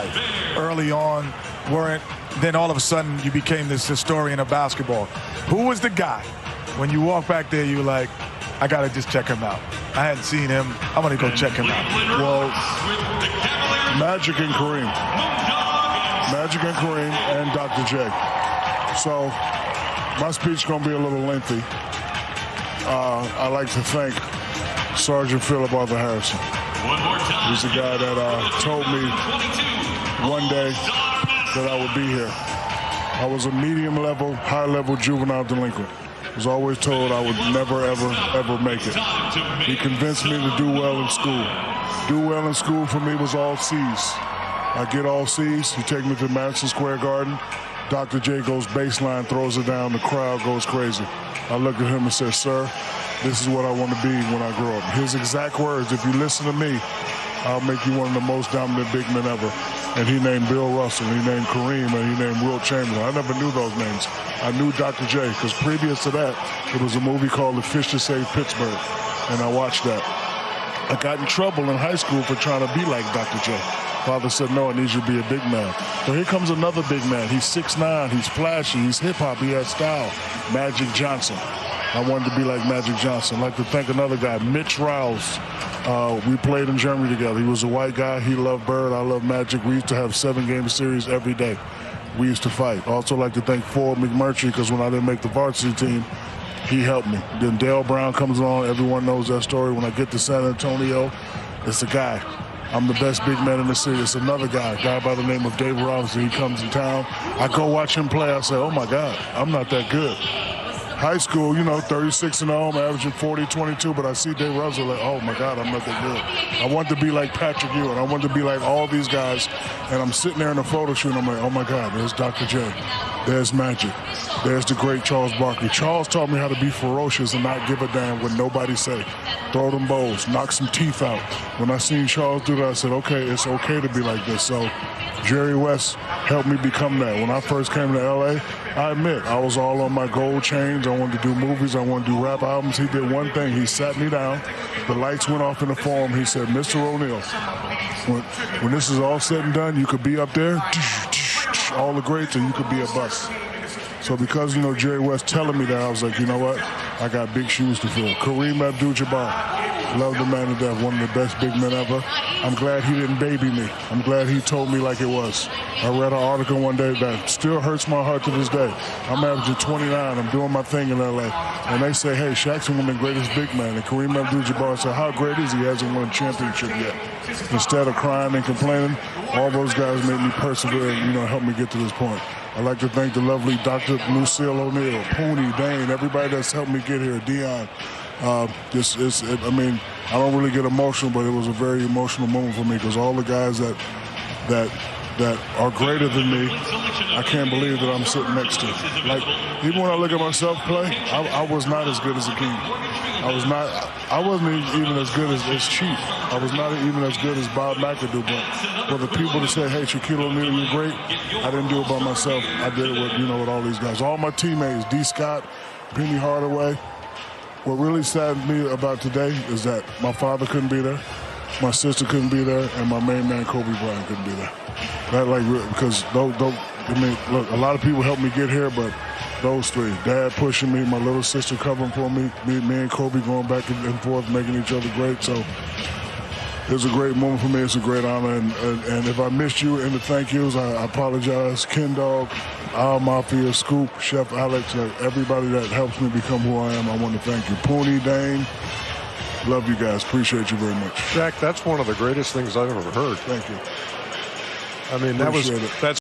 like early on weren't, then all of a sudden you became this historian of basketball. Who was the guy when you walk back there, you were like, I got to just check him out? I hadn't seen him. I'm going to go check him out. Well, Magic and Kareem. Magic and Kareem and Dr. J. So my speech is going to be a little lengthy. I'd like to thank Sergeant Philip Arthur Harrison. He's the guy that told me one day that I would be here. I was a medium-level, high-level juvenile delinquent. I was always told I would never, ever make it. He convinced me to do well in school. Do well in school for me was all C's. I get all C's. He take me to Madison Square Garden. Dr. J goes baseline, throws it down. The crowd goes crazy. I looked at him and said, sir, this is what I want to be when I grow up. His exact words, if you listen to me, I'll make you one of the most dominant big men ever. And he named Bill Russell, he named Kareem, and he named Wilt Chamberlain. I never knew those names. I knew Dr. J, because previous to that, it was a movie called The Fish That Saved Pittsburgh, and I watched that. I got in trouble in high school for trying to be like Dr. J. Father said, no, I need you to be a big man. So here comes another big man. He's 6'9", he's flashy, he's hip-hop, he has style. Magic Johnson. I wanted to be like Magic Johnson. I'd like to thank another guy, Mitch Rouse. We played in Germany together. He was a white guy. He loved Bird. I love Magic. We used to have 7-game series every day. We used to fight. Also like to thank Ford McMurtry, because when I didn't make the varsity team, he helped me. Then Dale Brown comes along. Everyone knows that story. When I get to San Antonio, it's a guy. I'm the best big man in the city. It's another guy, a guy by the name of Dave Robinson. He comes in town. I go watch him play. I say, oh, my God, I'm not that good. High school, 36-0, I'm averaging 40, 22, but I see Dave Russell like, oh, my God, I'm not that good. I want to be like Patrick Ewing. I want to be like all these guys, and I'm sitting there in a photo shoot, and I'm like, oh, my God, there's Dr. J. There's Magic. There's the great Charles Barkley. Charles taught me how to be ferocious and not give a damn what nobody say. Throw them bowls, knock some teeth out. When I seen Charles do that, I said, okay, it's okay to be like this. So Jerry West helped me become that. When I first came to L.A., I admit, I was all on my gold chains. I wanted to do movies. I wanted to do rap albums. He did one thing. He sat me down. The lights went off in the forum. He said, Mr. O'Neal, when this is all said and done, you could be up there, all the greats, and you could be a bust. So because, Jerry West telling me that, I was like, you know what? I got big shoes to fill. Kareem Abdul-Jabbar, love the man to death, one of the best big men ever. I'm glad he didn't baby me. I'm glad he told me like it was. I read an article one day that still hurts my heart to this day. I'm averaging 29. I'm doing my thing in L.A. And they say, hey, Shaq's one of the greatest big men. And Kareem Abdul-Jabbar said, how great is he? He hasn't won a championship yet. Instead of crying and complaining, all those guys made me persevere and, help me get to this point. I'd like to thank the lovely Dr. Lucille O'Neal, Pooney, Dane, everybody that's helped me get here, Dion. I don't really get emotional, but it was a very emotional moment for me, because all the guys that are greater than me, I can't believe that I'm sitting next to. Like, even when I look at myself play, I was not as good as a king. I wasn't even as good as Chief. I was not even as good as Bob McAdoo, but for the people to say, hey, Shaquille O'Neal, you're great, I didn't do it by myself. I did it with, with all these guys. All my teammates, D. Scott, Penny Hardaway. What really saddened me about today is that my father couldn't be there, my sister couldn't be there, and my main man, Kobe Bryant, couldn't be there. Because look, a lot of people helped me get here, but those three, Dad pushing me, my little sister covering for me, me and Kobe going back and forth, making each other great. So it's a great moment for me. It's a great honor. And if I missed you in the thank yous, I apologize. Ken Dog, Al Mafia, Scoop, Chef Alex, everybody that helps me become who I am, I want to thank you. Pooney, Dane, love you guys. Appreciate you very much. Shaq, that's one of the greatest things I've ever heard. Thank you. I mean, that's